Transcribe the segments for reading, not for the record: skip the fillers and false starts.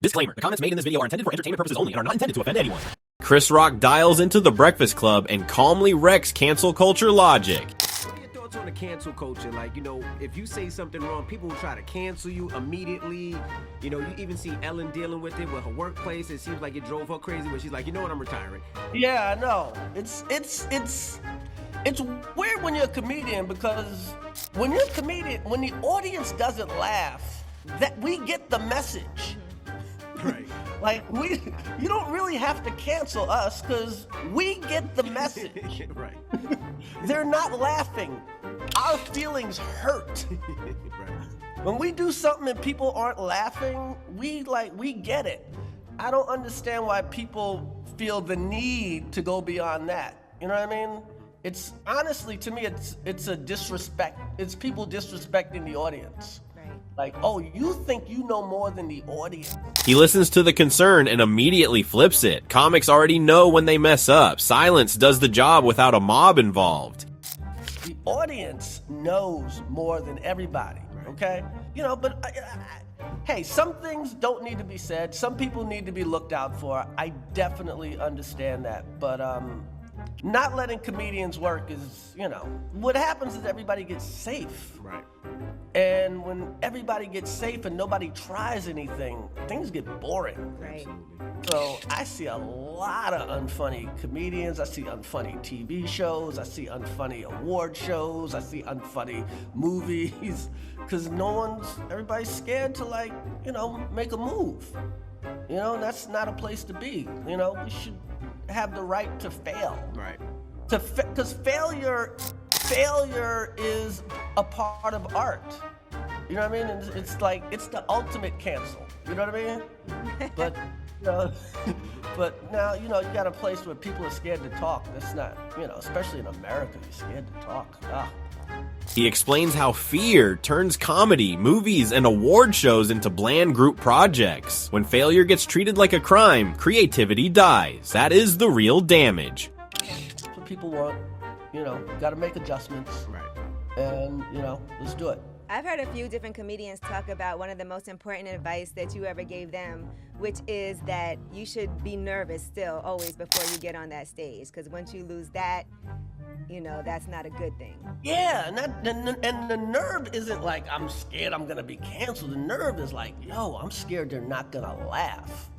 Disclaimer, the comments made in this video are intended for entertainment purposes only and are not intended to offend anyone. Chris Rock dials into The Breakfast Club and calmly wrecks cancel culture logic. What are your thoughts on the cancel culture? Like, you know, if you say something wrong, people will try to cancel you immediately. You know, you even see Ellen dealing with it with her workplace. It seems like it drove her crazy, but she's like, you know what, I'm retiring. Yeah, I know. It's weird when you're a comedian, because when you're a comedian, when the audience doesn't laugh, that we get the message. Right. Like, you don't really have to cancel us because we get the message. Right. They're not laughing. Our feelings hurt. Right. When we do something and people aren't laughing, we get it. I don't understand why people feel the need to go beyond that. You know what I mean? It's honestly, to me, it's a disrespect. It's people disrespecting the audience. Like, oh, you think you know more than the audience. He listens to the concern and immediately flips it. Comics already know when they mess up. Silence does the job without a mob involved. The audience knows more than everybody, okay? You know, but hey, some things don't need to be said. Some people need to be looked out for. I definitely understand that. But not letting comedians work is, you know, what happens is everybody gets safe. Right. And when everybody gets safe and nobody tries anything, things get boring. Right. So I see a lot of unfunny comedians. I see unfunny TV shows. I see unfunny award shows. I see unfunny movies. Because everybody's scared to, like, you know, make a move. You know, that's not a place to be. You know, we should have the right to fail. Right. Because failure is a part of art. You know what I mean? It's like, it's the ultimate cancel. You know what I mean? But, you know, but now, you know, you got a place where people are scared to talk. That's not, you know, especially in America, you're scared to talk. He explains how fear turns comedy, movies, and award shows into bland group projects. When failure gets treated like a crime, creativity dies. That is the real damage. That's what people want. You know, got to make adjustments. Right. And, you know, let's do it. I've heard a few different comedians talk about one of the most important advice that you ever gave them, which is that you should be nervous still, always, before you get on that stage. Because once you lose that, you know, that's not a good thing. Yeah, and the nerve isn't like, I'm scared I'm going to be canceled. The nerve is like, yo, I'm scared they're not going to laugh.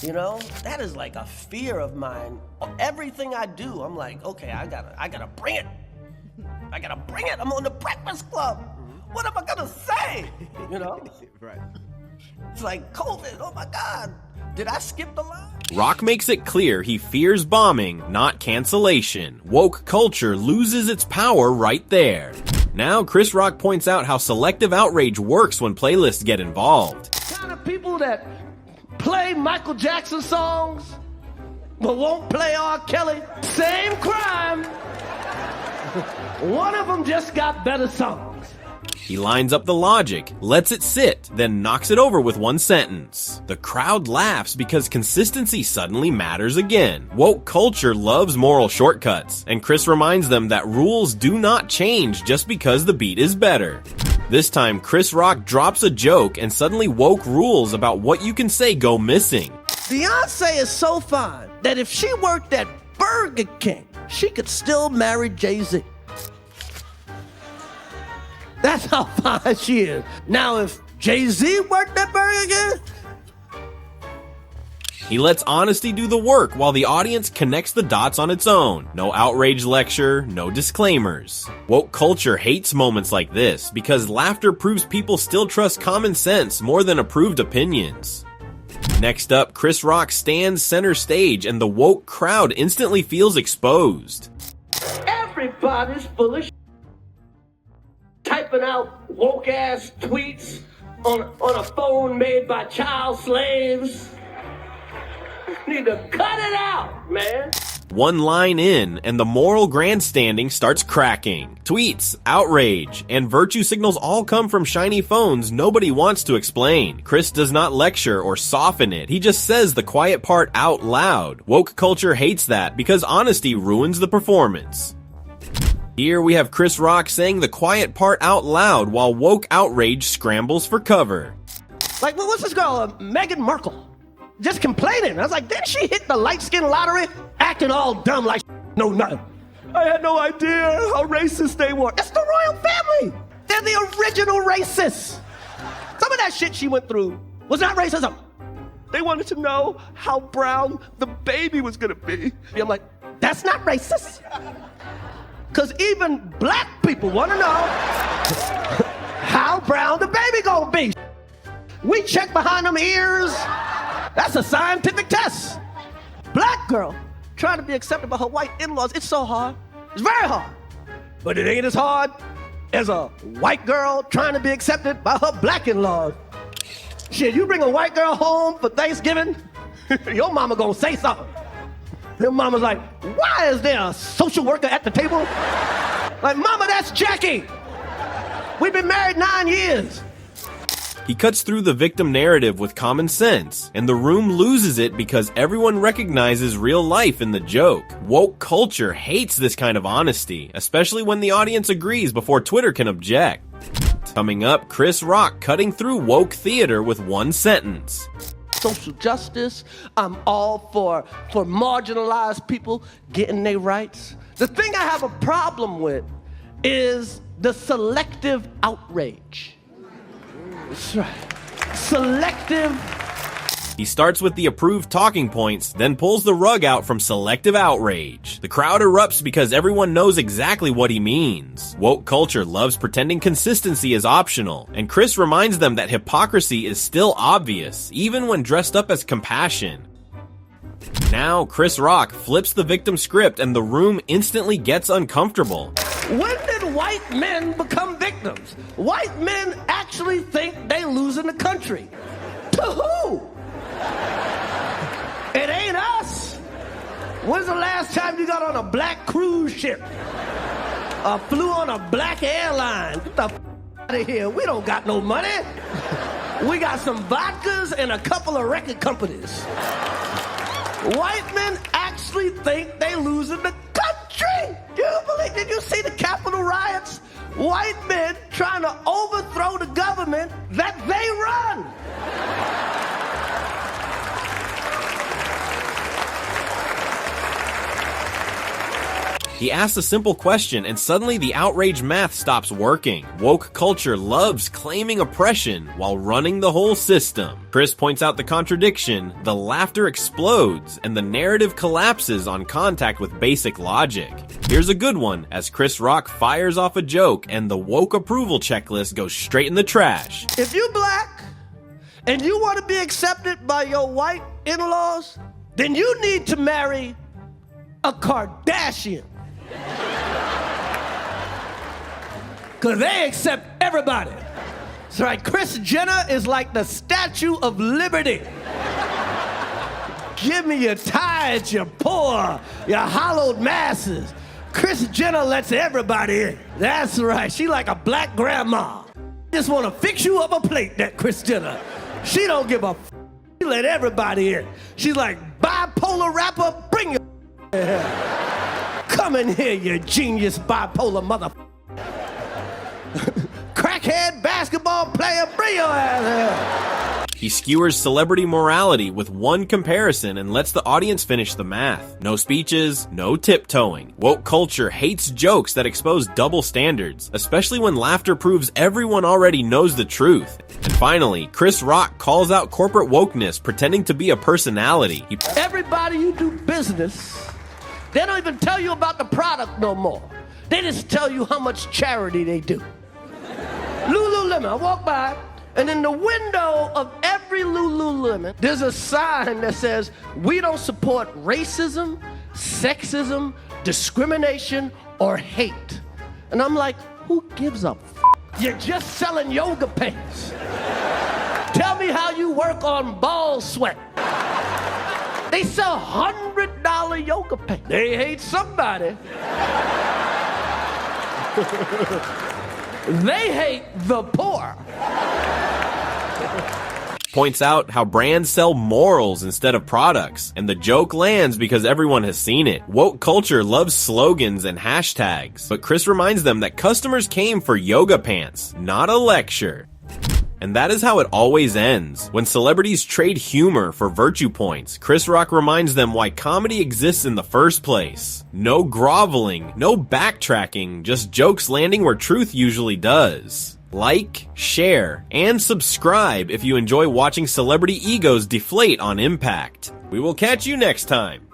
You know, that is like a fear of mine. Everything I do, I'm like, okay, I gotta bring it. I gotta bring it. I'm on the Breakfast Club. What am I gonna say? You know? Right. It's like COVID. Oh my God. Did I skip the line? Rock makes it clear he fears bombing, not cancellation. Woke culture loses its power right there. Now, Chris Rock points out how selective outrage works when playlists get involved. Kind of people that play Michael Jackson songs, but won't play R. Kelly. Same crime. One of them just got better songs. He lines up the logic, lets it sit, then knocks it over with one sentence. The crowd laughs because consistency suddenly matters again. Woke culture loves moral shortcuts, and Chris reminds them that rules do not change just because the beat is better. This time, Chris Rock drops a joke and suddenly woke rules about what you can say go missing. Beyonce is so fine that if she worked at Burger King, she could still marry Jay-Z. That's how fine she is. Now, if Jay-Z worked at Burger King, he lets honesty do the work while the audience connects the dots on its own. No outrage lecture, no disclaimers. Woke culture hates moments like this because laughter proves people still trust common sense more than approved opinions. Next up, Chris Rock stands center stage and the woke crowd instantly feels exposed. everybody's full of typing out woke-ass tweets on a phone made by child slaves. Need to cut it out, man. One line in, and the moral grandstanding starts cracking. Tweets, outrage, and virtue signals all come from shiny phones nobody wants to explain. Chris does not lecture or soften it, he just says the quiet part out loud. Woke culture hates that because honesty ruins the performance. Here we have Chris Rock saying the quiet part out loud while woke outrage scrambles for cover. Like, what's this girl, Meghan Markle? Just complaining. I was like, didn't she hit the light-skin lottery? Acting all dumb like no nothing. I had no idea how racist they were. It's the royal family. They're the original racists. Some of that shit she went through was not racism. They wanted to know how brown the baby was gonna be. I'm like, that's not racist. Because even black people want to know how brown the baby gonna be. We check behind them ears. That's a scientific test. Black girl trying to be accepted by her white in-laws, it's so hard. It's very hard. But it ain't as hard as a white girl trying to be accepted by her black in-laws. Shit, you bring a white girl home for Thanksgiving, your mama gonna say something. Your mama's like, why is there a social worker at the table? Like, mama, that's Jackie. We've been married 9 years. He cuts through the victim narrative with common sense, and the room loses it because everyone recognizes real life in the joke. Woke culture hates this kind of honesty, especially when the audience agrees before Twitter can object. Coming up, Chris Rock cutting through woke theater with one sentence. Social justice, I'm all for marginalized people getting their rights. The thing I have a problem with is the selective outrage. That's right. Selective. He starts with the approved talking points, then pulls the rug out from selective outrage. The crowd erupts because everyone knows exactly what he means. Woke culture loves pretending consistency is optional, and Chris reminds them that hypocrisy is still obvious, even when dressed up as compassion. Now, Chris Rock flips the victim script and the room instantly gets uncomfortable. When did white men become victims? White men actually think they losing the country. To who? It ain't us. When's the last time you got on a black cruise ship? Or flew on a black airline? Get the out of here. We don't got no money. We got some vodkas and a couple of record companies. White men actually think they losing the country. Do you believe? Did you see the Capitol riots? White men trying to overthrow the government that they run. He asks a simple question and suddenly the outrage math stops working. Woke culture loves claiming oppression while running the whole system. Chris points out the contradiction, the laughter explodes, and the narrative collapses on contact with basic logic. Here's a good one, as Chris Rock fires off a joke and the woke approval checklist goes straight in the trash. If you black and you want to be accepted by your white in-laws, then you need to marry a Kardashian. Because they accept everybody. That's right, Kris Jenner is like the Statue of Liberty. Give me your tithes, your poor, your hallowed masses. Kris Jenner lets everybody in. That's right, she like a black grandma. Just want to fix you up a plate, that Kris Jenner. She don't give a She let everybody in. She's like, bipolar rapper, bring your here. Come in here, you genius bipolar mother. Crackhead basketball player, bring your ass here. He skewers celebrity morality with one comparison and lets the audience finish the math. No speeches, no tiptoeing. Woke culture hates jokes that expose double standards, especially when laughter proves everyone already knows the truth. And finally, Chris Rock calls out corporate wokeness pretending to be a personality. Everybody you do business, they don't even tell you about the product no more. They just tell you how much charity they do. Lululemon, I walk by, and in the window of every Lululemon, there's a sign that says, we don't support racism, sexism, discrimination, or hate. And I'm like, who gives a f? You're just selling yoga pants. Tell me how you work on ball sweat. They sell $100 yoga pants. They hate somebody. They hate the poor. Points out how brands sell morals instead of products, and the joke lands because everyone has seen it. Woke culture loves slogans and hashtags, but Chris reminds them that customers came for yoga pants, not a lecture. And that is how it always ends. When celebrities trade humor for virtue points, Chris Rock reminds them why comedy exists in the first place. No groveling, no backtracking, just jokes landing where truth usually does. Like, share, and subscribe if you enjoy watching celebrity egos deflate on impact. We will catch you next time.